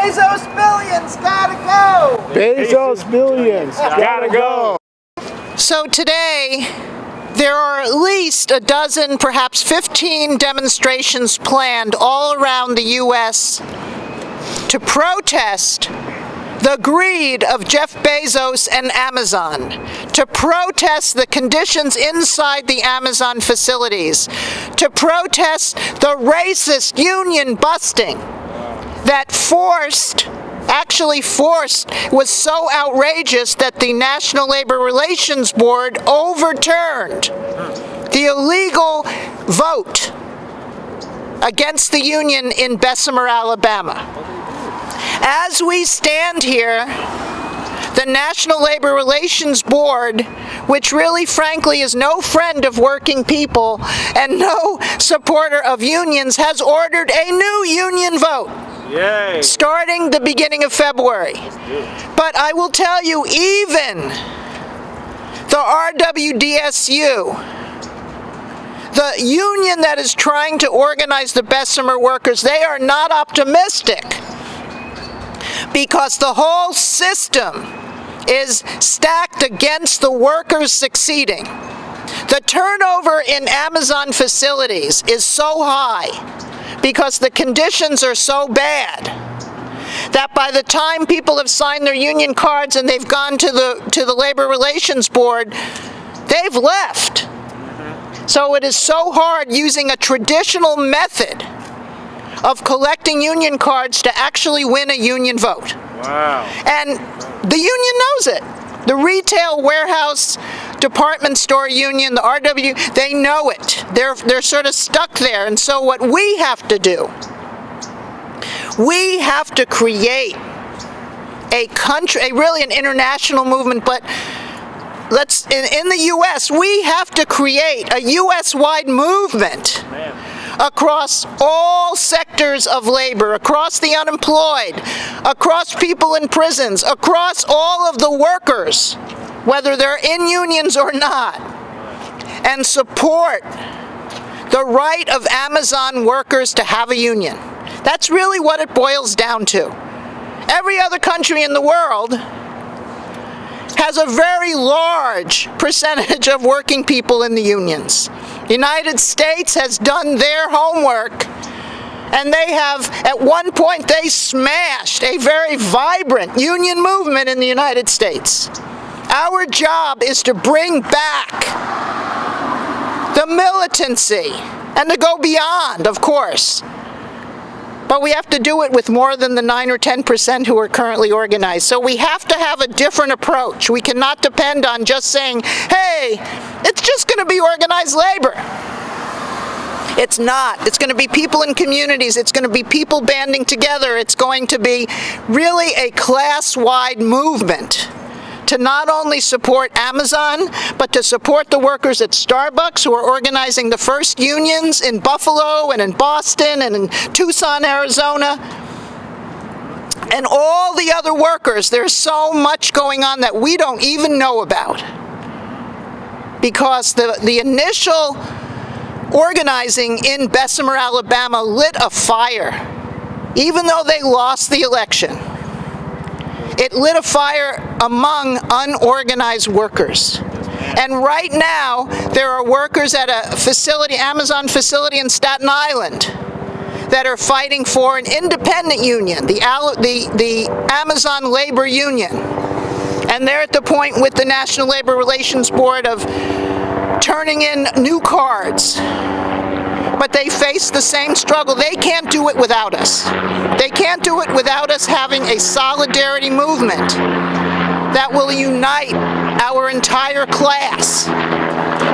Bezos billions gotta go! Bezos billions gotta go! So today, there are at least a dozen, perhaps 15 demonstrations planned all around the U.S. to protest the greed of Jeff Bezos and Amazon, to protest the conditions inside the Amazon facilities, to protest the racist union busting that actually forced, was so outrageous that the National Labor Relations Board overturned the illegal vote against the union in Bessemer, Alabama. As we stand here, the National Labor Relations Board, which really, frankly, is no friend of working people and no supporter of unions, has ordered a new union vote. Yay. Starting the beginning of February. But I will tell you, even the RWDSU, the union that is trying to organize the Bessemer workers, they are not optimistic, because the whole system is stacked against the workers succeeding. The turnover in Amazon facilities is so high because the conditions are so bad that by the time people have signed their union cards and they've gone to the Labor Relations Board, they've left. So it is so hard using a traditional method of collecting union cards to actually win a union vote. Wow. And the union knows it. The retail warehouse department store union, the RW, they know it. They're sort of stuck there. And so what we have to do, we have to create a country, really an international movement, but in the U.S., we have to create a U.S.-wide movement across all sectors of labor, across the unemployed, across people in prisons, across all of the workers, whether they're in unions or not, and support the right of Amazon workers to have a union. That's really what it boils down to. Every other country in the world has a very large percentage of working people in the unions. The United States has done their homework, and they have, at one point, they smashed a very vibrant union movement in the United States. Our job is to bring back the militancy and to go beyond, of course. But we have to do it with more than the 9 or 10% who are currently organized. So we have to have a different approach. We cannot depend on just saying, hey, it's just going to be organized labor. It's not. It's going to be people in communities. It's going to be people banding together. It's going to be really a class-wide movement to not only support Amazon, but to support the workers at Starbucks who are organizing the first unions in Buffalo and in Boston and in Tucson, Arizona, and all the other workers. There's so much going on that we don't even know about, because the initial organizing in Bessemer, Alabama lit a fire, even though they lost the election. It lit a fire among unorganized workers. And right now, there are workers at a facility, Amazon facility in Staten Island, that are fighting for an independent union, the Amazon Labor Union. And they're at the point with the National Labor Relations Board of turning in new cards. But they face the same struggle. They can't do it without us. They can't do it without us having a solidarity movement that will unite our entire class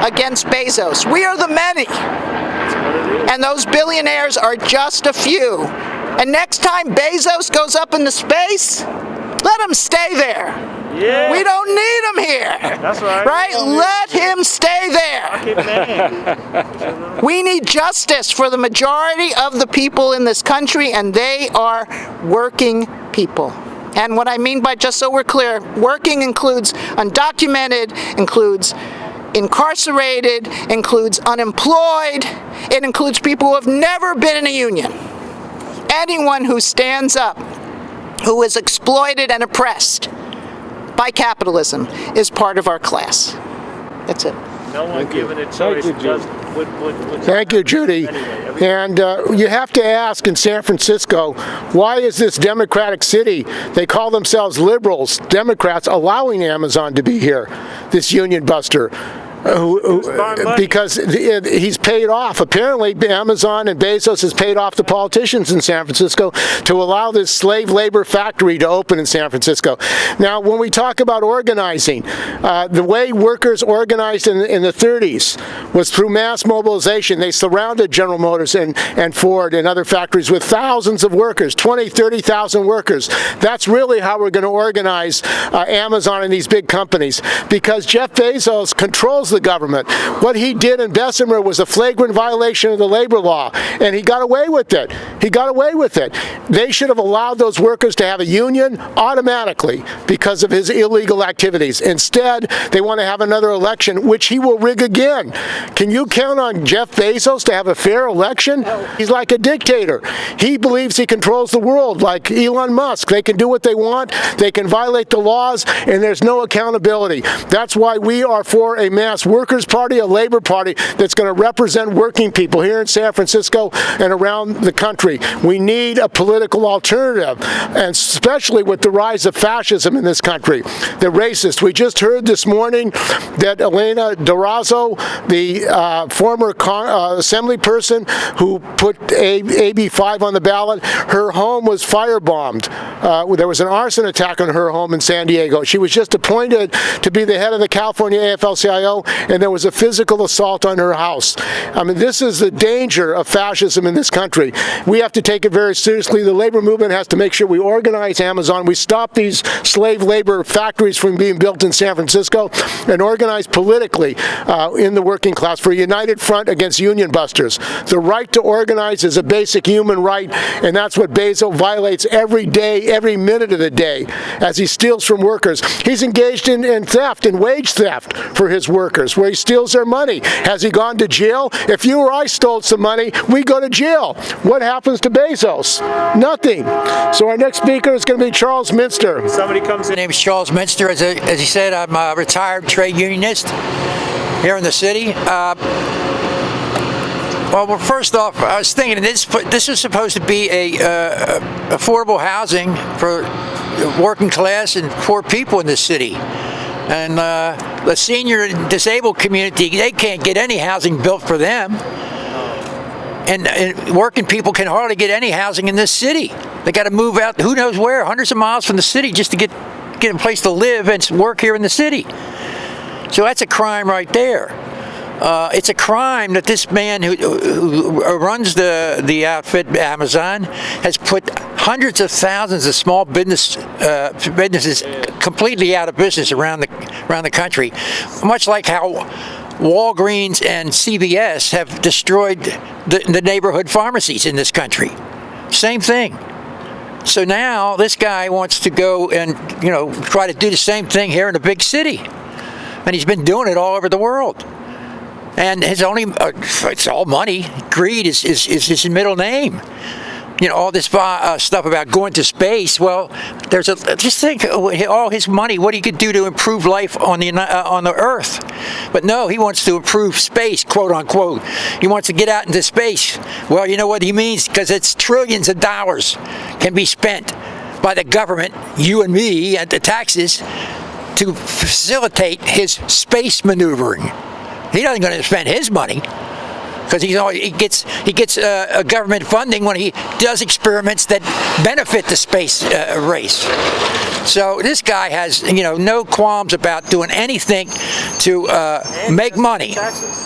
against Bezos. We are the many, and those billionaires are just a few. And next time Bezos goes up into space, let him stay there. Yeah. We don't need him here. That's right. Right? Let him stay there. We need justice for the majority of the people in this country, and they are working people. And what I mean by, just so we're clear, working includes undocumented, includes incarcerated, includes unemployed, it includes people who have never been in a union. Anyone who stands up who is exploited and oppressed by capitalism is part of our class. That's it. No one given a choice just would Thank you, Judy. And you have to ask in San Francisco, why is this democratic city, they call themselves liberals, Democrats, allowing Amazon to be here, this union buster? Because he's paid off. Apparently, Amazon and Bezos has paid off the politicians in San Francisco to allow this slave labor factory to open in San Francisco. Now, when we talk about organizing, the way workers organized in the 30s was through mass mobilization. They surrounded General Motors and Ford and other factories with thousands of workers, 20, 30,000 workers. That's really how we're going to organize Amazon and these big companies, because Jeff Bezos controls the government. What he did in Bessemer was a flagrant violation of the labor law, and he got away with it. He got away with it. They should have allowed those workers to have a union automatically because of his illegal activities. Instead, they want to have another election, which he will rig again. Can you count on Jeff Bezos to have a fair election? He's like a dictator. He believes he controls the world, like Elon Musk. They can do what they want, they can violate the laws, and there's no accountability. That's why we are for a mass workers' party, a labor party that's going to represent working people here in San Francisco and around the country. We need a political alternative, and especially with the rise of fascism in this country. The racist. We just heard this morning that Elena Durazo, the former assembly person who put AB 5 on the ballot, her home was firebombed. There was an arson attack on her home in San Diego. She was just appointed to be the head of the California AFL-CIO, and there was a physical assault on her house. I mean, this is the danger of fascism in this country. We have to take it very seriously. The labor movement has to make sure we organize Amazon, we stop these slave labor factories from being built in San Francisco, and organize politically in the working class for a united front against union busters. The right to organize is a basic human right, and that's what Bezos violates every day, every minute of the day, as he steals from workers. He's engaged in theft, in wage theft for his workers, where he steals their money. Has he gone to jail? If you or I stole some money, we go to jail. What happens to Bezos? Nothing. So our next speaker is going to be Charles Minster. somebody comes in. My name is Charles Minster. As he said, I'm a retired trade unionist here in the city. Well, first off, I was thinking this is supposed to be a affordable housing for working class and poor people in the city. And the senior and disabled community, they can't get any housing built for them. And working people can hardly get any housing in this city. They got to move out who knows where, hundreds of miles from the city, just to get a place to live and work here in the city. So that's a crime right there. It's a crime that this man who runs the outfit, Amazon, has put hundreds of thousands of small businesses completely out of business around the country, much like how Walgreens and CVS have destroyed the neighborhood pharmacies in this country. Same thing. So now this guy wants to go and try to do the same thing here in a big city, and he's been doing it all over the world. And his it's all money. Greed is his middle name. All this stuff about going to space. Well, just think all his money, what he could do to improve life on the Earth. But no, he wants to improve space, quote unquote. He wants to get out into space. Well, you know what he means, because it's trillions of dollars can be spent by the government, you and me, and the taxes, to facilitate his space maneuvering. He doesn't going to spend his money, because he gets government funding when he does experiments that benefit the space race. So this guy has no qualms about doing anything to make money.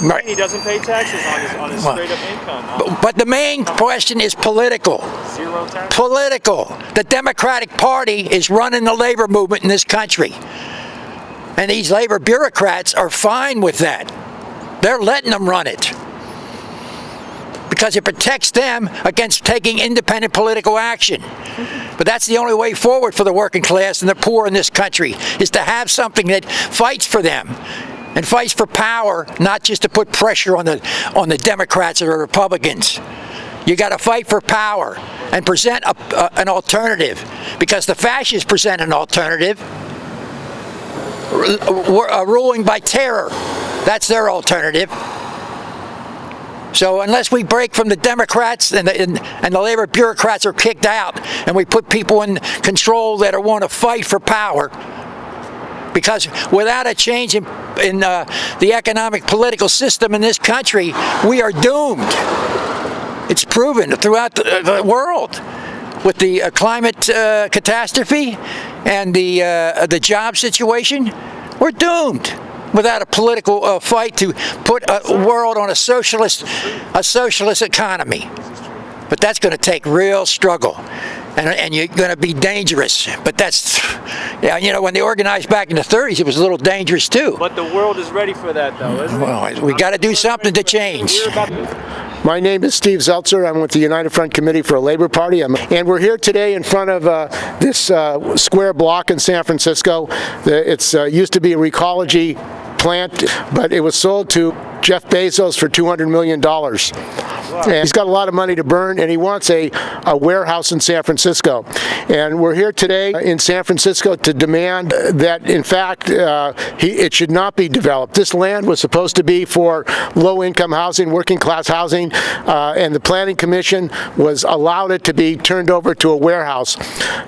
Right. He doesn't pay taxes on his straight up income. But the main question is political. Zero taxes. Political. The Democratic Party is running the labor movement in this country, and these labor bureaucrats are fine with that. They're letting them run it because it protects them against taking independent political action. But that's the only way forward for the working class and the poor in this country, is to have something that fights for them and fights for power, not just to put pressure on the Democrats or the Republicans. You got to fight for power and present an alternative, because the fascists present an alternative, ruling by terror. That's their alternative. So unless we break from the Democrats and the labor bureaucrats are kicked out, and we put people in control that want to fight for power, because without a change in the economic political system in this country, we are doomed. It's proven throughout the world with the climate catastrophe and the job situation. We're doomed without a political fight to put a world on a socialist economy. But that's going to take real struggle, and you're going to be dangerous. But that's, yeah, you know, when they organized back in the 30s, it was a little dangerous too. But the world is ready for that, though, isn't it? Well, we got to do something to change. My name is Steve Zeltzer. I'm with the United Front Committee for a Labor Party, and we're here today in front of this square block in San Francisco. It's used to be a Recology plant, but it was sold to Jeff Bezos for $200 million. And he's got a lot of money to burn, and he wants a warehouse in San Francisco. And we're here today in San Francisco to demand that, in fact, it should not be developed. This land was supposed to be for low-income housing, working-class housing, and the Planning Commission was allowed it to be turned over to a warehouse.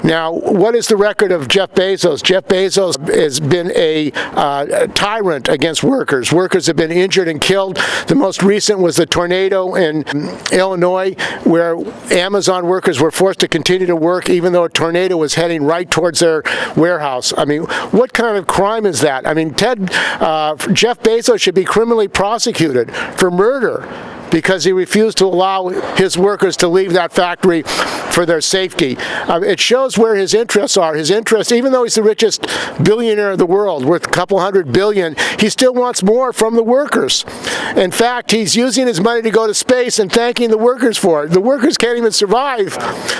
Now, what is the record of Jeff Bezos? Jeff Bezos has been a tyrant against workers. Workers have been injured and killed. The most recent was the tornado in Illinois, where Amazon workers were forced to continue to work even though a tornado was heading right towards their warehouse. I mean, what kind of crime is that? I mean, Jeff Bezos should be criminally prosecuted for murder because he refused to allow his workers to leave that factory for their safety. It shows where his interests are. His interests, even though he's the richest billionaire of the world, worth a couple $100 billion, he still wants more from the workers. In fact, he's using his money to go to space and thanking the workers for it. The workers can't even survive.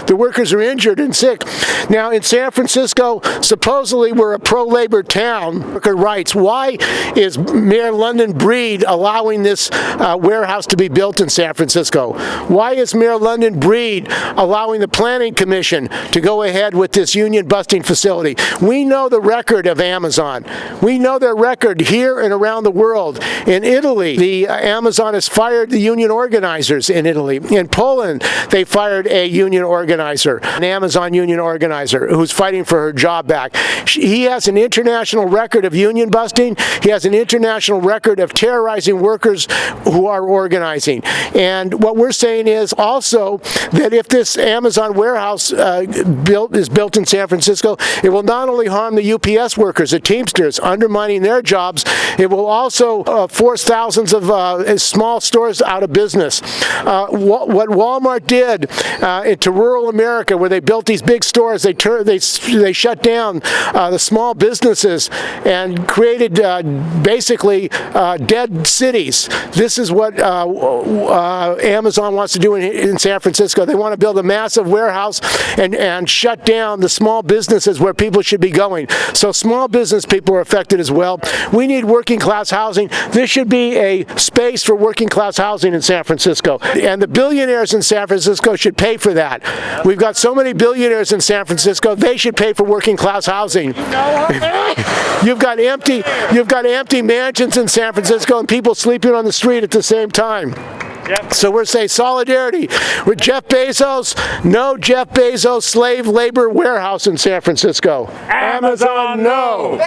The workers are injured and sick. Now, in San Francisco, supposedly we're a pro-labor town. Worker rights. Why is Mayor London Breed allowing this warehouse to be built in San Francisco? Why is Mayor London Breed allowing the Planning Commission to go ahead with this union-busting facility? We know the record of Amazon. We know their record here and around the world. In Italy, Amazon has fired the union organizers in Italy. In Poland, they fired a union organizer, an Amazon union organizer, who's fighting for her job back. He has an international record of union busting. He has an international record of terrorizing workers who are organizing. And what we're saying is also that if this Amazon warehouse is built in San Francisco, it will not only harm the UPS workers, the Teamsters, undermining their jobs, it will also force thousands of small stores out of business. What Walmart did to rural America, where they built these big stores, they shut down the small businesses and created basically dead cities. This is what Amazon wants to do in San Francisco. They want to build a massive warehouse and shut down the small businesses where people should be going. So small business people are affected as well. We need working class housing. This should be a space for working class housing in San Francisco. And the billionaires in San Francisco should pay for that. We've got so many billionaires in San Francisco, they should pay for working class housing. You've got empty mansions in San Francisco and people sleeping on the street at the same time. So we're saying solidarity with Jeff Bezos. No Jeff Bezos slave labor warehouse in San Francisco. Amazon, no!